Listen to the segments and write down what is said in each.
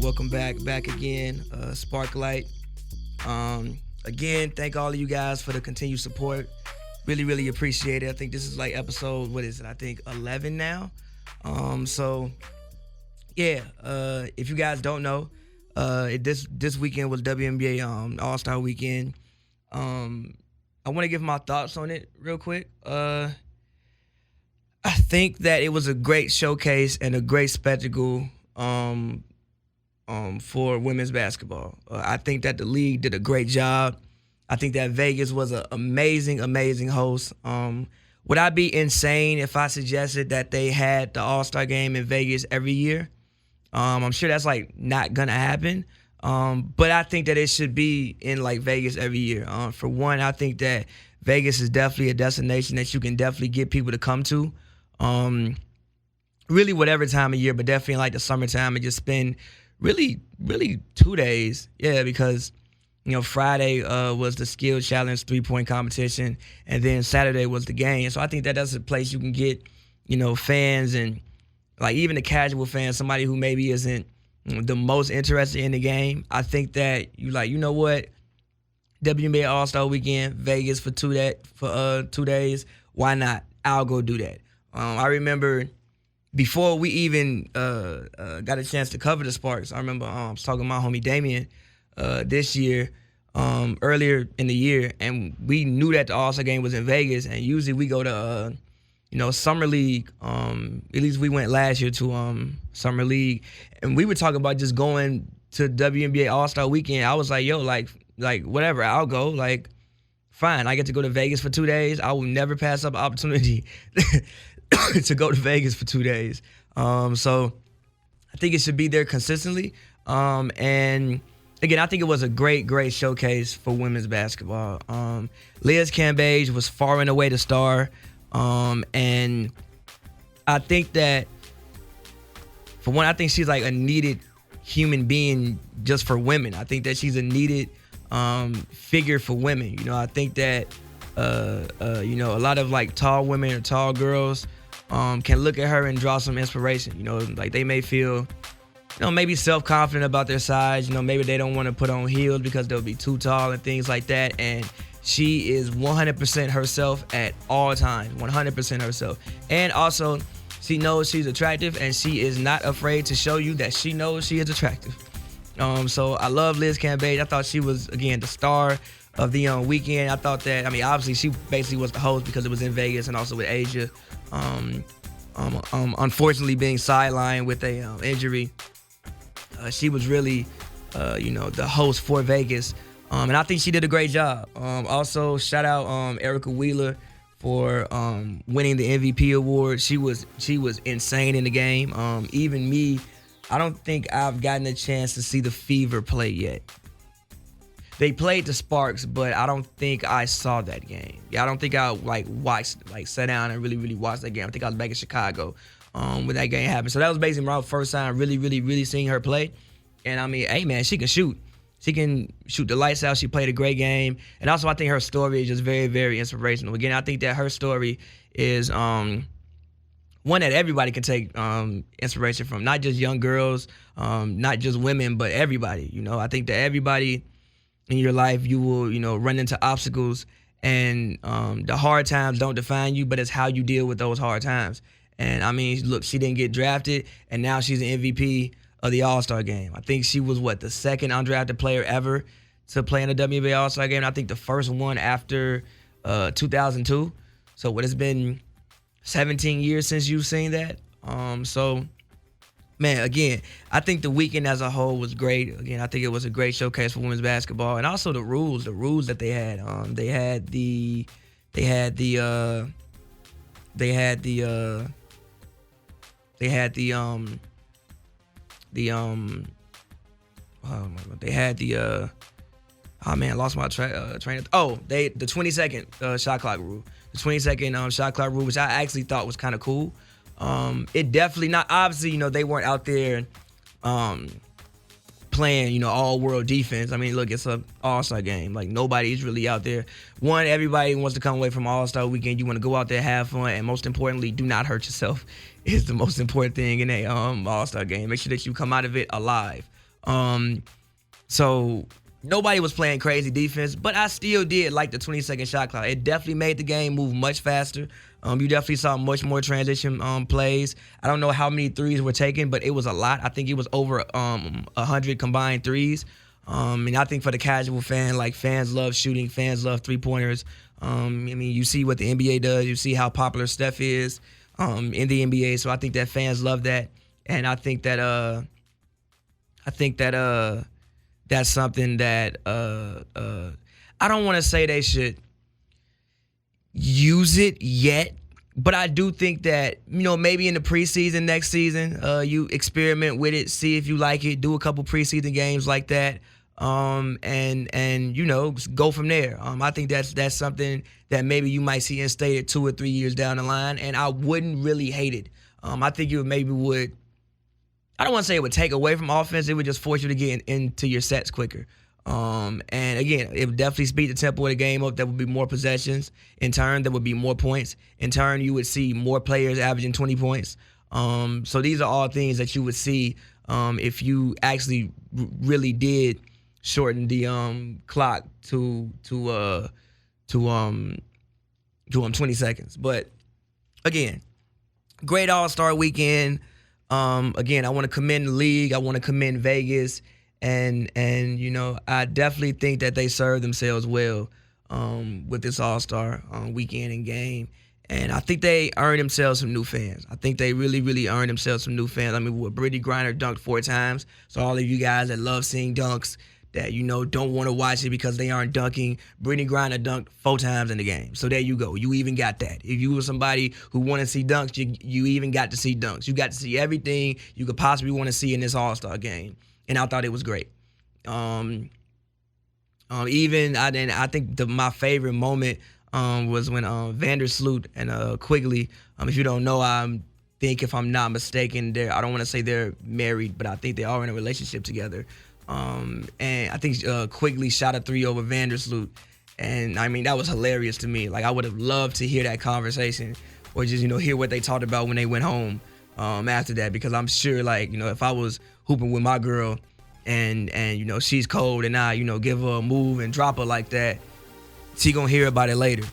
welcome back again, Sparklight. Again, thank all of you guys for the continued support. Really appreciate it. I think this is like episode, what is it? I think 11 now. So yeah, if you guys don't know, this weekend was WNBA All Star Weekend. I want to give my thoughts on it real quick. I think that it was a great showcase and a great spectacle for women's basketball. I think that the league did a great job. I think that Vegas was an amazing host. Would I be insane if I suggested that they had the All-Star game in Vegas every year? I'm sure that's like not gonna happen. But I think that it should be in like Vegas every year. For one, I think that Vegas is definitely a destination that you can definitely get people to come to. Really whatever time of year, but definitely like the summertime and just spend really 2 days. Yeah, because Friday was the skill challenge 3-point competition, and then Saturday was the game. So I think that that's a place you can get, fans and like even the casual fans, somebody who maybe isn't the most interested in the game. I think that what? WNBA All-Star Weekend, Vegas for 2 days. Why not? I'll go do that. I remember before we even got a chance to cover the Sparks, I remember I was talking to my homie Damien this year, earlier in the year, and we knew that the All-Star game was in Vegas, and usually we go to Summer League. At least we went last year to Summer League, and we were talking about just going to WNBA All-Star Weekend. I was like, yo, like whatever, I'll go. Like, fine, I get to go to Vegas for 2 days. I will never pass up an opportunity to go to Vegas for 2 days. So I think it should be there consistently. And again, I think it was a great showcase for women's basketball. Liz Cambage was far and away the star. And I think that, for one, I think she's like a needed human being just for women. I think that she's a needed figure for women. I think that a lot of like tall women or tall girls can look at her and draw some inspiration. Like they may feel maybe self-confident about their size. Maybe they don't want to put on heels because they'll be too tall and things like that. And she is 100% herself at all times, 100% herself. And also, she knows she's attractive, and she is not afraid to show you that she knows she is attractive. So I love Liz Cambage. I thought she was, again, the star of the weekend. I thought that, obviously she basically was the host because it was in Vegas and also with Asia. Unfortunately being sidelined with a injury. She was really, the host for Vegas. And I think she did a great job. Also, shout out Erica Wheeler for winning the MVP award. She was insane in the game. Even me, I don't think I've gotten a chance to see the Fever play yet. They played the Sparks, but I don't think I saw that game. Yeah, I don't think I sat down and really watched that game. I think I was back in Chicago when that game happened. So that was basically my first time really seeing her play. And hey man, she can shoot. She can shoot the lights out. She played a great game. And also I think her story is just very inspirational. Again, I think that her story is one that everybody can take inspiration from. Not just young girls, not just women, but everybody. I think that everybody in your life, you will, run into obstacles, and the hard times don't define you, but it's how you deal with those hard times. And look, she didn't get drafted, and now she's an MVP of the All-Star game. I think she was the second undrafted player ever to play in the WNBA All-Star game. I think the first one after 2002. So it's been 17 years since you've seen that. So man, again, I think the weekend as a whole was great. Again, I think it was a great showcase for women's basketball, and also the rules that they had. They had the lost my train of the 20-second shot clock rule. The 20-second shot clock rule, which I actually thought was kind of cool. It definitely not, obviously, they weren't out there playing, all world defense. Look, it's an All-Star game. Like, nobody's really out there. One, everybody wants to come away from All-Star weekend. You want to go out there, have fun, and most importantly, do not hurt yourself is the most important thing in a All-Star game. Make sure that you come out of it alive. So nobody was playing crazy defense, but I still did like the 20-second shot clock. It definitely made the game move much faster. You definitely saw much more transition plays. I don't know how many threes were taken, but it was a lot. I think it was over 100 combined threes. And I think for the casual fan, like, fans love shooting, fans love three-pointers. I mean, you see what the NBA does. You see how popular Steph is in the NBA. So I think that fans love that, and I think that that's something that I don't want to say they should use it yet, but I do think that, maybe in the preseason next season, you experiment with it, see if you like it, do a couple preseason games like that, and go from there. I think that's something that maybe you might see instated 2 or 3 years down the line, and I wouldn't really hate it. I think it would. I don't want to say it would take away from offense. It would just force you to get into your sets quicker. And again, it would definitely speed the tempo of the game up. There would be more possessions. In turn, there would be more points. In turn, you would see more players averaging 20 points. So these are all things that you would see if you actually really did shorten the clock to 20 seconds. But again, great All-Star weekend. Again, I want to commend the league. I want to commend Vegas, and I definitely think that they served themselves well with this All-Star weekend and game. And I think they earned themselves some new fans. I think they really, really earned themselves some new fans. I mean, Brittney Griner dunked 4 times. So all of you guys that love seeing dunks, that don't want to watch it because they aren't dunking, Brittney Griner dunked 4 times in the game. So there you go. You even got that. If you were somebody who wanted to see dunks, you even got to see dunks. You got to see everything you could possibly want to see in this All-Star game. And I thought it was great. I think my favorite moment was when Vandersloot and Quigley, if you don't know, I think, if I'm not mistaken, I don't want to say they're married, but I think they are in a relationship together. And I think Quigley shot a 3 over Vandersloot. And, I mean, that was hilarious to me. Like, I would have loved to hear that conversation, or just, hear what they talked about when they went home after that. Because I'm sure, like, if I was hooping with my girl and she's cold and I, give her a move and drop her like that, she gonna hear about it later.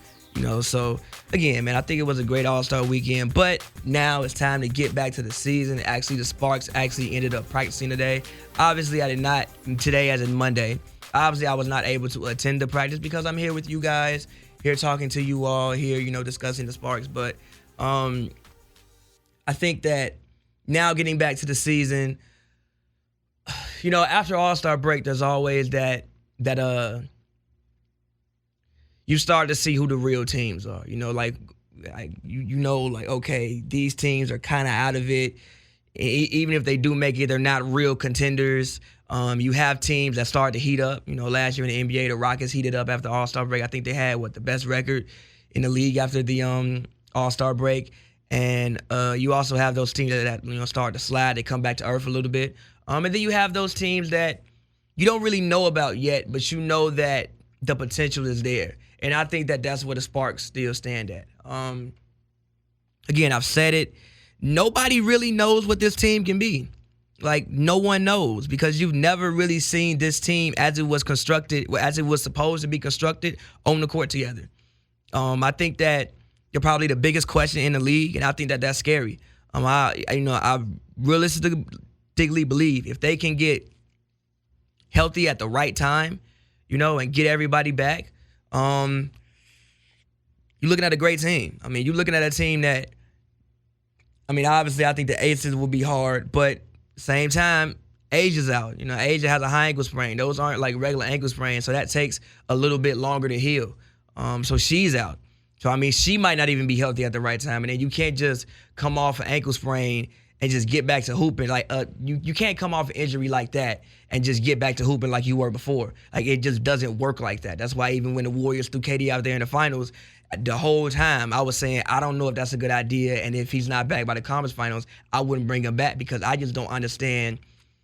So again, man, I think it was a great All-Star weekend, but now it's time to get back to the season. Actually, the Sparks actually ended up practicing today. Obviously, I did not today, as in Monday. Obviously, I was not able to attend the practice because I'm here with you guys, here talking to you all, here, discussing the Sparks. But I think that now getting back to the season, after All-Star break, there's always that you start to see who the real teams are. Okay, these teams are kind of out of it. Even if they do make it, they're not real contenders. You have teams that start to heat up. Last year in the NBA, the Rockets heated up after All-Star break. I think they had the best record in the league after the All-Star break. And you also have those teams that start to slide. They come back to earth a little bit. And then you have those teams that you don't really know about yet, but you know that the potential is there. And I think that that's where the Sparks still stand at. Again, I've said it. Nobody really knows what this team can be. Like, no one knows, because you've never really seen this team as it was constructed, as it was supposed to be constructed, on the court together. I think that you're probably the biggest question in the league, and I think that that's scary. I realistically believe if they can get healthy at the right time, and get everybody back, you're looking at a great team. I mean, you're looking at a team that, obviously I think the Aces will be hard, but same time, Asia's out. Asia has a high ankle sprain. Those aren't like regular ankle sprains, so that takes a little bit longer to heal. So she's out. So, she might not even be healthy at the right time. And then you can't just come off an ankle sprain and just get back to hooping. Like, you can't come off an injury like that and just get back to hooping like you were before. Like, it just doesn't work like that. That's why even when the Warriors threw KD out there in the finals, the whole time I was saying, I don't know if that's a good idea. And if he's not back by the conference finals, I wouldn't bring him back, because I just don't understand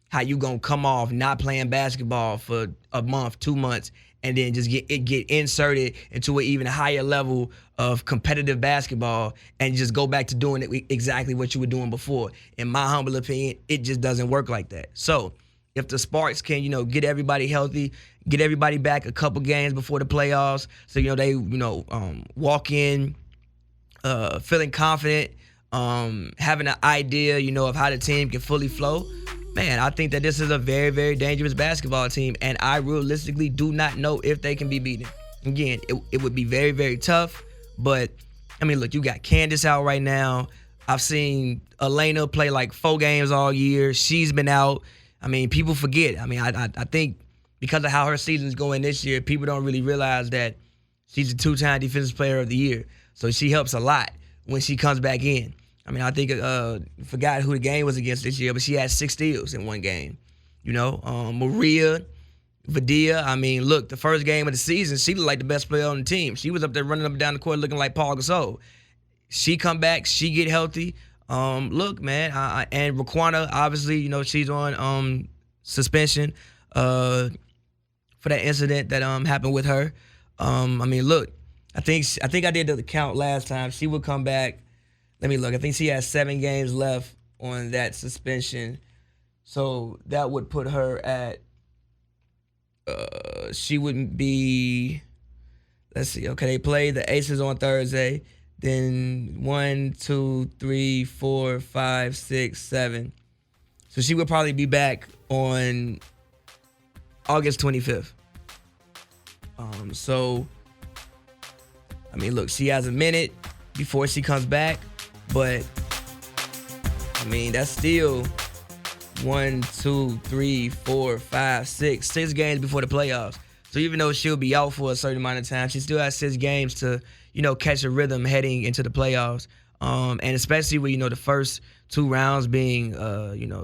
how you going to come off not playing basketball for a month, 2 months, and then just get inserted into an even higher level of competitive basketball and just go back to doing exactly what you were doing before. In my humble opinion, it just doesn't work like that. So if the Sparks can, get everybody healthy, get everybody back a couple games before the playoffs, so they walk in feeling confident, having an idea, of how the team can fully flow. Man, I think that this is a very, very dangerous basketball team, and I realistically do not know if they can be beaten. Again, it would be very, very tough, but, look, you got Candace out right now. I've seen Elena play like 4 games all year. She's been out. People forget. I think because of how her season's going this year, people don't really realize that she's a 2-time Defensive Player of the Year. So she helps a lot when she comes back in. I think forgot who the game was against this year, but she had 6 steals in one game. Maria Vadia. Look, the first game of the season, she looked like the best player on the team. She was up there running up and down the court looking like Paul Gasol. She come back, she get healthy. Look, man, and Raquana, obviously, she's on suspension for that incident that happened with her. Look, I think I did the count last time. She would come back. Let me look. I think she has 7 games left on that suspension. So that would put her at, she wouldn't be, let's see. Okay, they play the Aces on Thursday. Then 1, 2, 3, 4, 5, 6, 7. So she would probably be back on August 25th. Look, she has a minute before she comes back. But, that's still 1, 2, 3, 4, 5, 6 games before the playoffs. So even though she'll be out for a certain amount of time, she still has 6 games to, catch a rhythm heading into the playoffs. And especially with, the first 2 rounds being,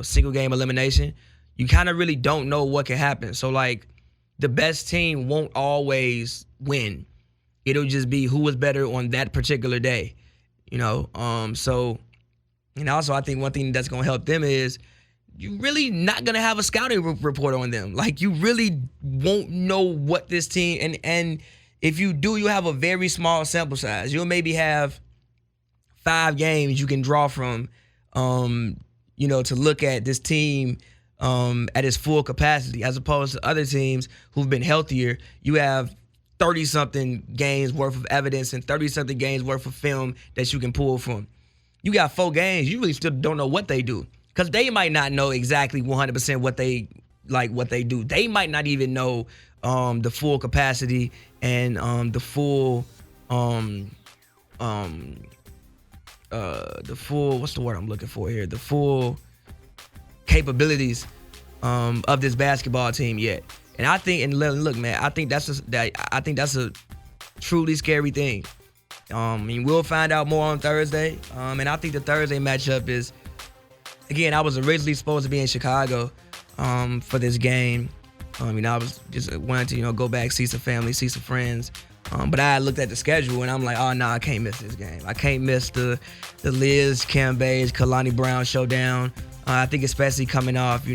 single game elimination, you kind of really don't know what can happen. So, the best team won't always win. It'll just be who was better on that particular day. Also I think one thing that's going to help them is you really not going to have a scouting report on them. You really won't know what this team, and if you do, you have a very small sample size. You'll maybe have 5 games you can draw from, to look at this team at its full capacity, as opposed to other teams who've been healthier. You have 30-something games worth of evidence and 30-something games worth of film that you can pull from. You got 4 games, you really still don't know what they do, because they might not know exactly 100% what they do. They might not even know the full capacity and the full what's the word I'm looking for here? The full capabilities of this basketball team yet. And I think, and look, man, I think that's a truly scary thing. We'll find out more on Thursday. And I think the Thursday matchup is, again, I was originally supposed to be in Chicago for this game. I was just wanted to, go back, see some family, see some friends. But I looked at the schedule and I'm like, oh no, I can't miss this game. I can't miss the Liz Cambage, Kalani Brown showdown. I think especially coming off,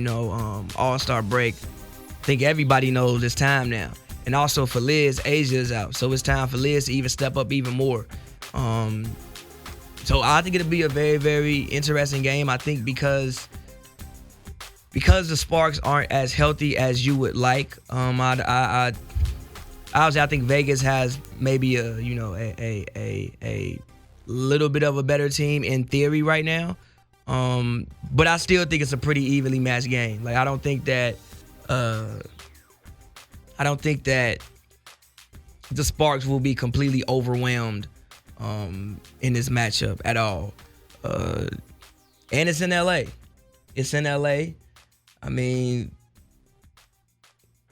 All-Star break. I think everybody knows it's time now. And also for Liz, Asia is out. So it's time for Liz to even step up even more. So I think it'll be a very, very interesting game. I think because the Sparks aren't as healthy as you would like, obviously I think Vegas has maybe a little bit of a better team in theory right now. But I still think it's a pretty evenly matched game. I don't think that the Sparks will be completely overwhelmed in this matchup at all. And it's in LA.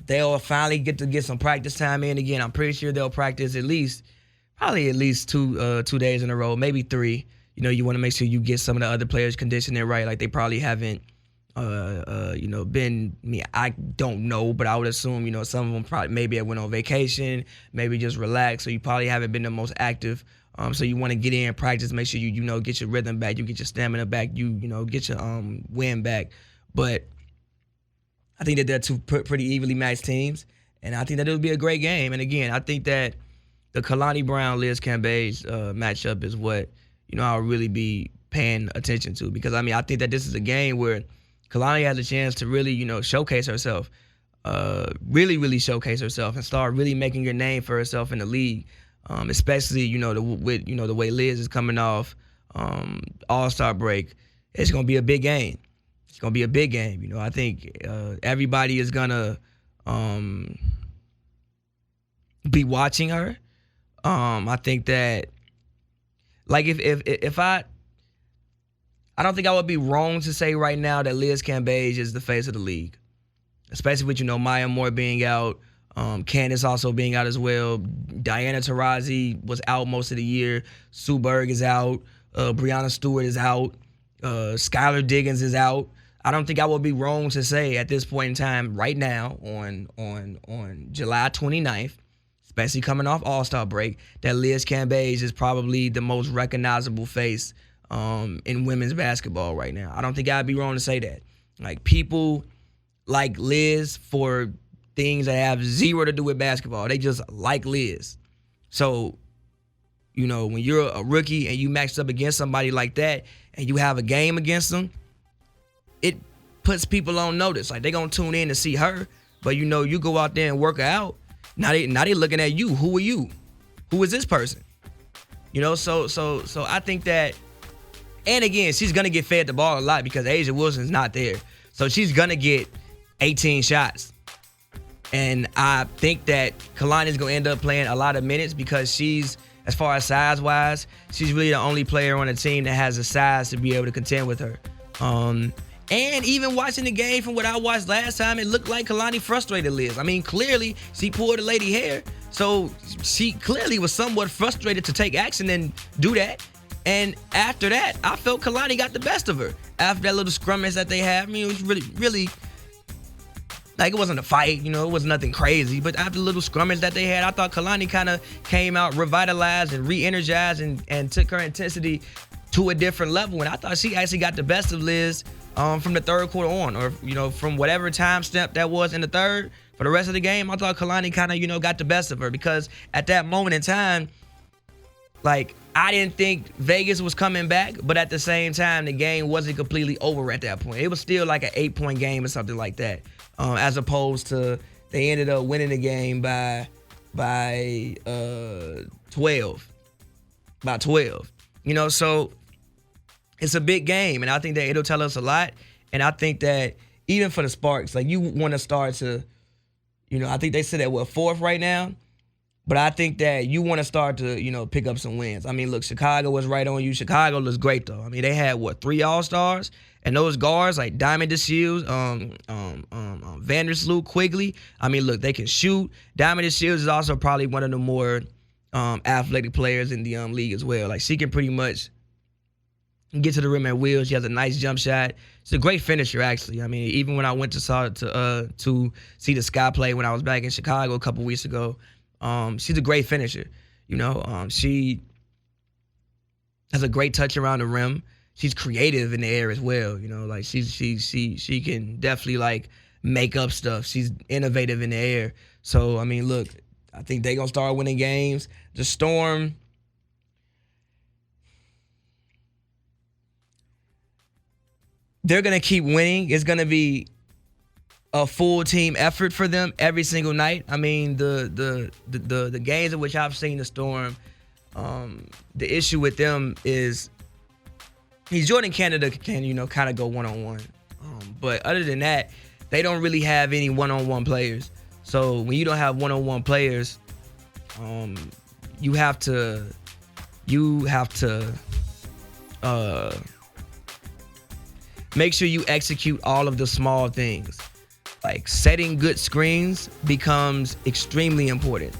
They'll finally get some practice time in again. I'm pretty sure they'll practice at least two days in a row, maybe 3. You want to make sure you get some of the other players conditioning right. They probably haven't been, I don't know, but I would assume, some of them probably maybe went on vacation, maybe just relaxed. So you probably haven't been the most active. So you want to get in, practice, make sure you get your rhythm back, you get your stamina back, you get your win back. But I think that they're 2 pretty evenly matched teams, and I think that it'll be a great game. And again, I think that the Kalani Brown Liz Cambage matchup is what I'll really be paying attention to, because I think that this is a game where Kalani has a chance to really, showcase herself, really, really showcase herself and start really making your name for herself in the league. Especially, the way Liz is coming off All-Star break. It's going to be a big game. It's going to be a big game. I think everybody is going to be watching her. I think that, like, if I don't think I would be wrong to say right now that Liz Cambage is the face of the league, especially with, Maya Moore being out, Candace also being out as well. Diana Taurasi was out most of the year. Sue Bird is out. Breanna Stewart is out. Skylar Diggins is out. I don't think I would be wrong to say at this point in time, right now, on July 29th, especially coming off All-Star break, that Liz Cambage is probably the most recognizable face in women's basketball right now. I don't think I'd be wrong to say that. Like, people like Liz for things that have zero to do with basketball. They just like Liz. So, when you're a rookie and you matched up against somebody like that and you have a game against them, it puts people on notice. Like, they're going to tune in to see her, but you go out there and work her out. Now they looking at you. Who are you? Who is this person? So I think that, and again, she's going to get fed the ball a lot because A'ja Wilson's not there. So she's going to get 18 shots. And I think that Kalani's going to end up playing a lot of minutes because she's, as far as size-wise, she's really the only player on the team that has the size to be able to contend with her. And even watching the game from what I watched last time, it looked like Kalani frustrated Liz. I mean, clearly, she pulled the lady hair. So she clearly was somewhat frustrated to take action and do that. And after that, I felt Kalani got the best of her. After that little scrimmage that they had, I mean, it was really, really, like, it wasn't a fight, it was nothing crazy. But after the little scrimmage that they had, I thought Kalani kind of came out revitalized and re-energized and took her intensity to a different level. And I thought she actually got the best of Liz from the third quarter on, or, from whatever time step that was in the third. For the rest of the game, I thought Kalani kind of, got the best of her because at that moment in time, like, I didn't think Vegas was coming back, but at the same time, the game wasn't completely over at that point. It was still like an 8-point game or something like that, as opposed to they ended up winning the game by 12. By 12. So it's a big game, and I think that it'll tell us a lot. And I think that even for the Sparks, like, you want to start to, I think they sit at, fourth right now? But I think that you want to start to, pick up some wins. I mean, look, Chicago was right on you. Chicago looks great, though. I mean, they had, 3 All-Stars? And those guards, like Diamond DeShields, Vandersloot, Quigley, I mean, look, they can shoot. Diamond DeShields is also probably one of the more athletic players in the league as well. Like, she can pretty much get to the rim at will. She has a nice jump shot. She's a great finisher, actually. I mean, even when I went to see the Sky play when I was back in Chicago a couple weeks ago, she's a great finisher. She has a great touch around the rim. She's creative in the air as well. Like, she can definitely, like, make up stuff. She's innovative in the air. So, I mean, look, I think they're going to start winning games. The Storm, they're going to keep winning. It's going to be a full team effort for them every single night. I mean, the games in which I've seen the Storm, the issue with them is Jordan Canada can, kind of go one-on-one. But other than that, they don't really have any one-on-one players. So when you don't have one-on-one players, you have to make sure you execute all of the small things. Like, setting good screens becomes extremely important.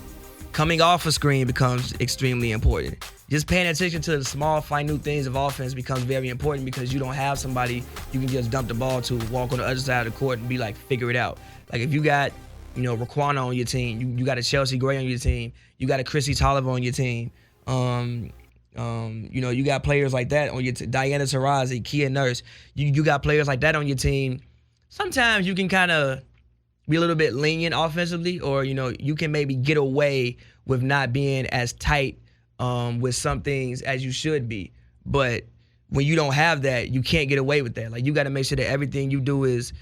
Coming off a screen becomes extremely important. Just paying attention to the small, minute things of offense becomes very important because you don't have somebody you can just dump the ball to, walk on the other side of the court and be like, figure it out. Like, if you got, Raquana on your team, you got a Chelsea Gray on your team, you got a Chrissy Tolliver on your team, you got players like that on your Diana Taurasi, Kia Nurse, you got players like that on your team. Sometimes you can kind of be a little bit lenient offensively, or, you can maybe get away with not being as tight with some things as you should be. But when you don't have that, you can't get away with that. Like, you got to make sure that everything you do is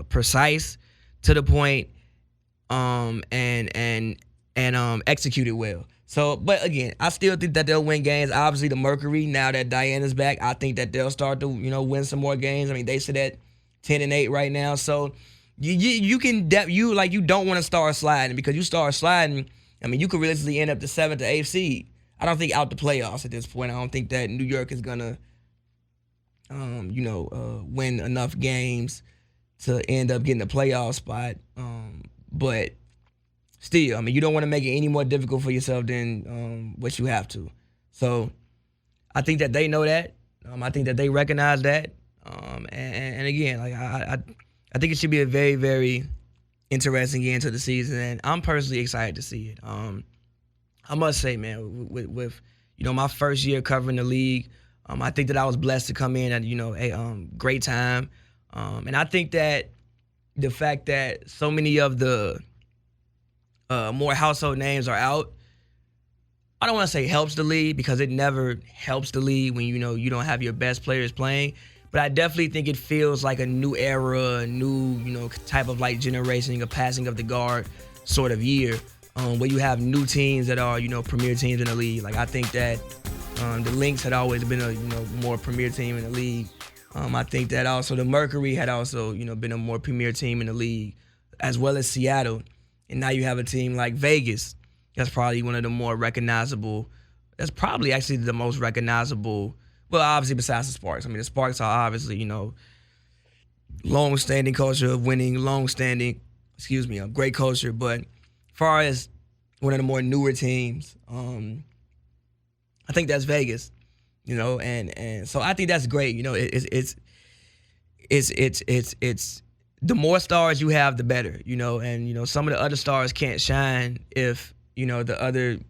precise, to the point, and execute it well. So, but again, I still think that they'll win games. Obviously, the Mercury, now that Diana's back, I think that they'll start to, win some more games. I mean, they sit at 10-8 right now. So you don't want to start sliding, because you start sliding, I mean, you could realistically end up the 7th or 8th seed. I don't think out the playoffs at this point. I don't think that New York is gonna, win enough games to end up getting a playoff spot. But still, I mean, you don't want to make it any more difficult for yourself than what you have to. So I think that they know that. I think that they recognize that. And again, like I think it should be a very, very interesting end to the season, and I'm personally excited to see it. I must say, man, with my first year covering the league, I think that I was blessed to come in at a great time, and I think that the fact that so many of the more household names are out, I don't want to say helps the league, because it never helps the league when you don't have your best players playing. But I definitely think it feels like a new era, a new type of like generation, a passing of the guard sort of year, where you have new teams that are premier teams in the league. Like, I think that the Lynx had always been a more premier team in the league. I think that also the Mercury had also been a more premier team in the league, as well as Seattle. And now you have a team like Vegas. That's probably one of the more recognizable. That's probably actually the most recognizable. Well, obviously besides the Sparks. I mean, the Sparks are obviously long-standing culture of winning, great culture. But as far as one of the more newer teams, I think that's Vegas. And so I think that's great. It's the more stars you have, the better. And some of the other stars can't shine if the other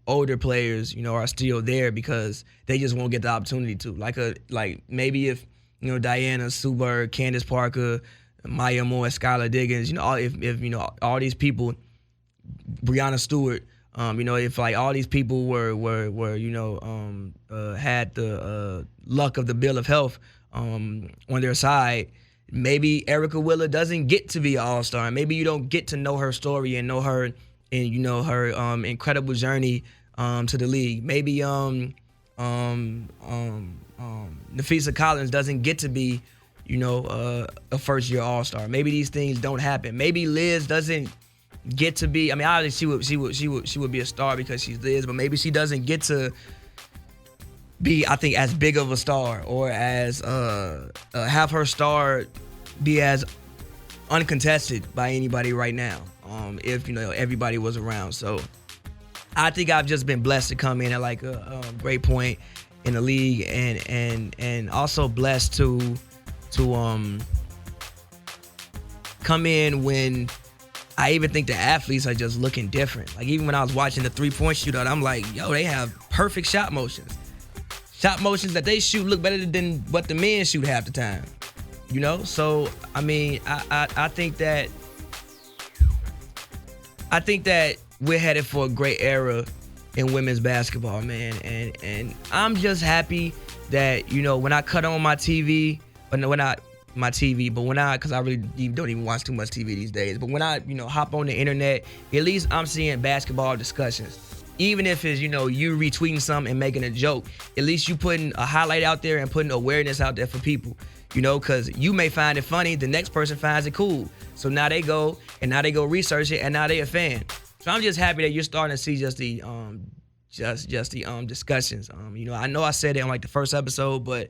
older players are still there, because they just won't get the opportunity to. Like maybe if Diana, Sue Bird, Candace Parker, Maya Moore, Skylar Diggins, if all these people, Breanna Stewart, if like all these people were had the luck of the Bill of Health on their side, maybe Erica Willer doesn't get to be an all-star. Maybe you don't get to know her story and know her and her incredible journey to the league. Maybe Nafisa Collins doesn't get to be a first-year all-star. Maybe these things don't happen. Maybe Liz doesn't get to be. I mean, obviously she would be a star because she's Liz, but maybe she doesn't get to be, I think, as big of a star, or as have her star be as uncontested by anybody right now. If everybody was around. So I think I've just been blessed to come in at like a great point in the league, and also blessed to come in when I even think the athletes are just looking different. Like, even when I was watching the 3-point shootout, I'm like, yo, they have perfect shot motions. Shot motions that they shoot look better than what the men shoot half the time. So I mean, I think that we're headed for a great era in women's basketball, man. And I'm just happy that, when I cut on my TV, because I really don't even watch too much TV these days. But when I, hop on the internet, at least I'm seeing basketball discussions. Even if it's, you retweeting something and making a joke, at least you putting a highlight out there and putting awareness out there for people. Because you may find it funny, the next person finds it cool. So now they go research it, and now they a fan. So I'm just happy that you're starting to see just the discussions. I know I said it on like the first episode, but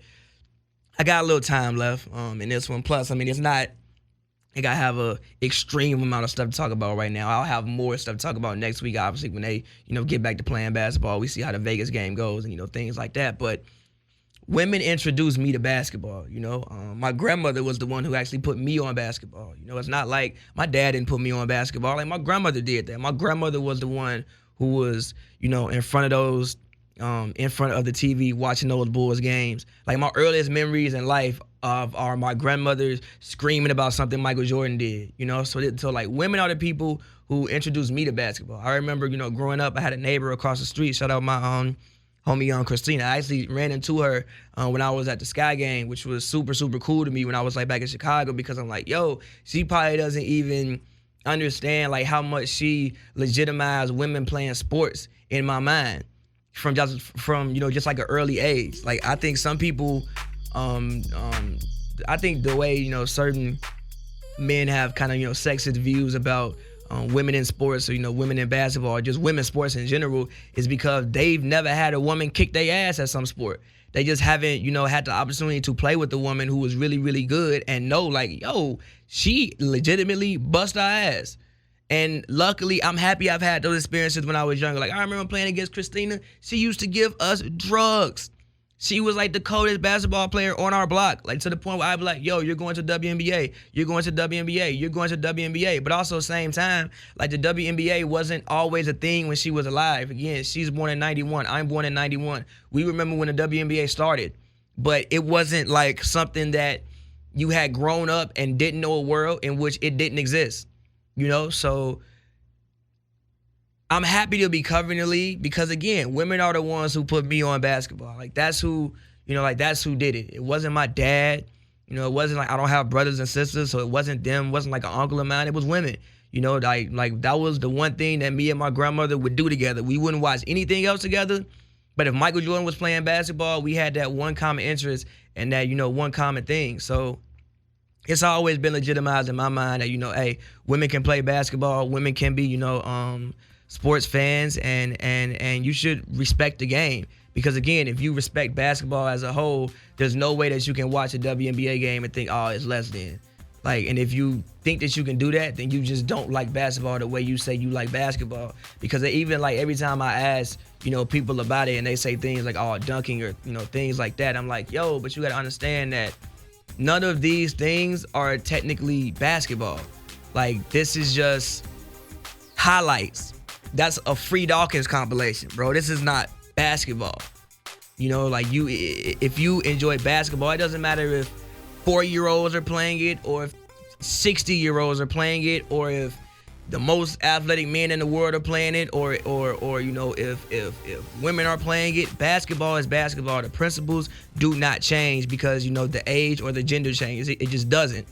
I got a little time left in this one. Plus, I mean, it's not like I have a extreme amount of stuff to talk about right now. I'll have more stuff to talk about next week, obviously, when they, get back to playing basketball. We see how the Vegas game goes and, things like that. But women introduced me to basketball, My grandmother was the one who actually put me on basketball. It's not like my dad didn't put me on basketball. Like, my grandmother did that. My grandmother was the one who was, in front of the TV watching those Bulls games. Like, my earliest memories in life are my grandmother screaming about something Michael Jordan did, So like, women are the people who introduced me to basketball. I remember, growing up, I had a neighbor across the street. Shout out my homie Young Christina. I actually ran into her when I was at the Sky Game, which was super, super cool to me when I was like back in Chicago, because I'm like, yo, she probably doesn't even understand like how much she legitimized women playing sports in my mind from just like an early age. Like I think some people, I think the way certain men have kind of sexist views about women in sports, or women in basketball, or just women's sports in general, is because they've never had a woman kick their ass at some sport. They just haven't had the opportunity to play with a woman who was really, really good and know like, yo, she legitimately bust our ass. And luckily, I'm happy I've had those experiences when I was younger. Like I remember playing against Christina. She used to give us drugs. She was like the coldest basketball player on our block, like to the point where I'd be like, yo, you're going to WNBA, you're going to WNBA, you're going to WNBA. But also same time, like the WNBA wasn't always a thing when she was alive. Again, she's born in 91, I'm born in 91. We remember when the WNBA started, but it wasn't like something that you had grown up and didn't know a world in which it didn't exist, So I'm happy to be covering the league because, again, women are the ones who put me on basketball. Like, that's who, that's who did it. It wasn't my dad. It wasn't like I don't have brothers and sisters, so it wasn't them. It wasn't like an uncle of mine. It was women. Like that was the one thing that me and my grandmother would do together. We wouldn't watch anything else together. But if Michael Jordan was playing basketball, we had that one common interest and that, one common thing. So it's always been legitimized in my mind that, hey, women can play basketball. Women can be, sports fans, and you should respect the game. Because again, if you respect basketball as a whole, there's no way that you can watch a WNBA game and think, oh, it's less than. Like, and if you think that you can do that, then you just don't like basketball the way you say you like basketball. Because even like every time I ask, people about it and they say things like, oh, dunking or, things like that, I'm like, yo, but you got to understand that none of these things are technically basketball. Like, this is just highlights. That's a Free Dawkins compilation, bro. This is not basketball. Like if you enjoy basketball, it doesn't matter if 4-year-olds are playing it or if 60-year-olds are playing it or if the most athletic men in the world are playing it or if women are playing it. Basketball is basketball. The principles do not change because, the age or the gender changes. It just doesn't.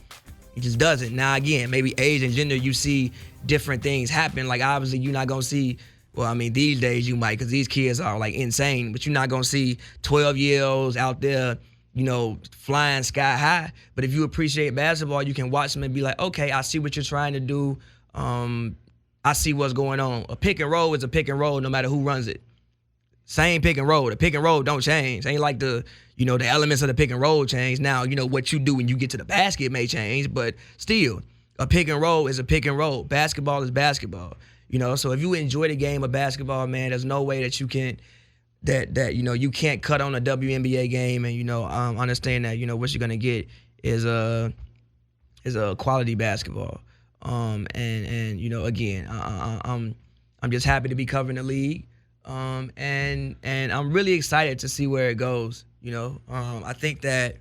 It just doesn't. Now, again, maybe age and gender, you see different things happen. Like, obviously, you're not going to see, these days you might, because these kids are, like, insane. But you're not going to see 12-year-olds out there, flying sky high. But if you appreciate basketball, you can watch them and be like, okay, I see what you're trying to do. I see what's going on. A pick and roll is a pick and roll no matter who runs it. Same pick and roll. The pick and roll don't change. Ain't like the elements of the pick and roll change. Now, what you do when you get to the basket may change, but still, a pick and roll is a pick and roll. Basketball is basketball. So if you enjoy the game of basketball, man, there's no way that you can you can't cut on a WNBA game and understand that what you're gonna get is a quality basketball. And again, I'm just happy to be covering the league. And I'm really excited to see where it goes. I think that,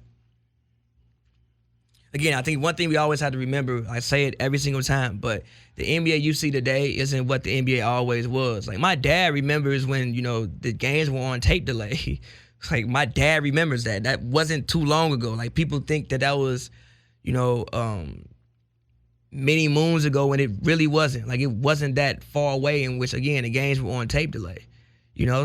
again, I think one thing we always have to remember, I say it every single time, but the NBA you see today isn't what the NBA always was. Like, my dad remembers when, the games were on tape delay. Like, my dad remembers that. That wasn't too long ago. Like, people think that was, many moons ago when it really wasn't. Like, it wasn't that far away in which, again, the games were on tape delay.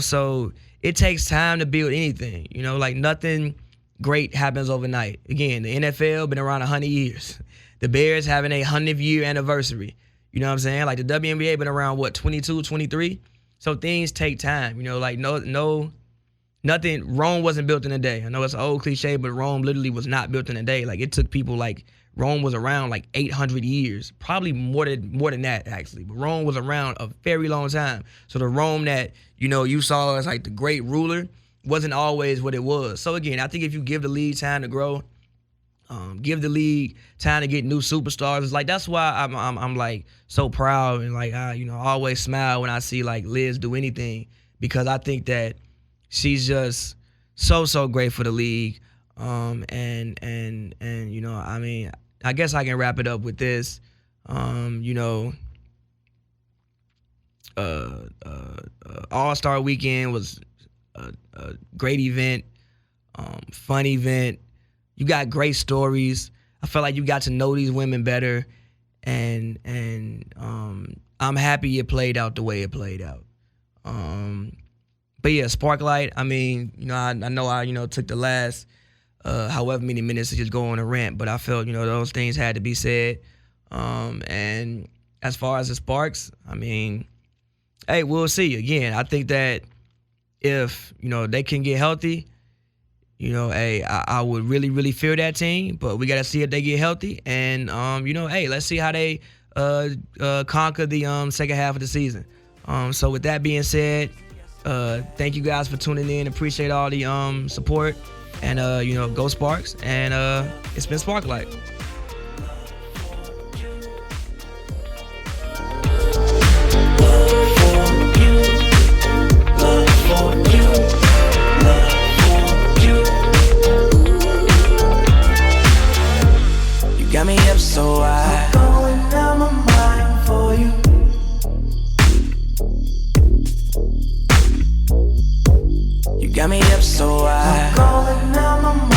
So it takes time to build anything. Like, nothing great happens overnight. Again, the NFL been around 100 years. The Bears having a 100th-year anniversary. You know what I'm saying? Like, the WNBA been around, 22, 23? So things take time. Like, nothing, Rome wasn't built in a day. I know it's an old cliche, but Rome literally was not built in a day. Like, it took people, Rome was around 800 years, probably more than that, actually. But Rome was around a very long time. So the Rome that, you saw as the great ruler wasn't always what it was. So again, I think if you give the league time to grow, give the league time to get new superstars, it's that's why I'm so proud and I always smile when I see Liz do anything, because I think that she's just so great for the league. I guess I can wrap it up with this. All-Star Weekend was a great event, fun event. You got great stories. I felt like you got to know these women better, and I'm happy it played out the way it played out. But yeah, Sparklight. I mean, I know I took the last however many minutes to just go on a rant, but I felt those things had to be said. And as far as the Sparks, I mean, hey, we'll see. Again, I think that if they can get healthy, hey, I would really, really fear that team. But we got to see if they get healthy, and hey, let's see how they conquer the second half of the season. So with that being said, thank you guys for tuning in. Appreciate all the support, and go Sparks. And it's been Sparklight. Got me up so high, I'm going down my mind for you. You got me up so high, I'm going down my mind.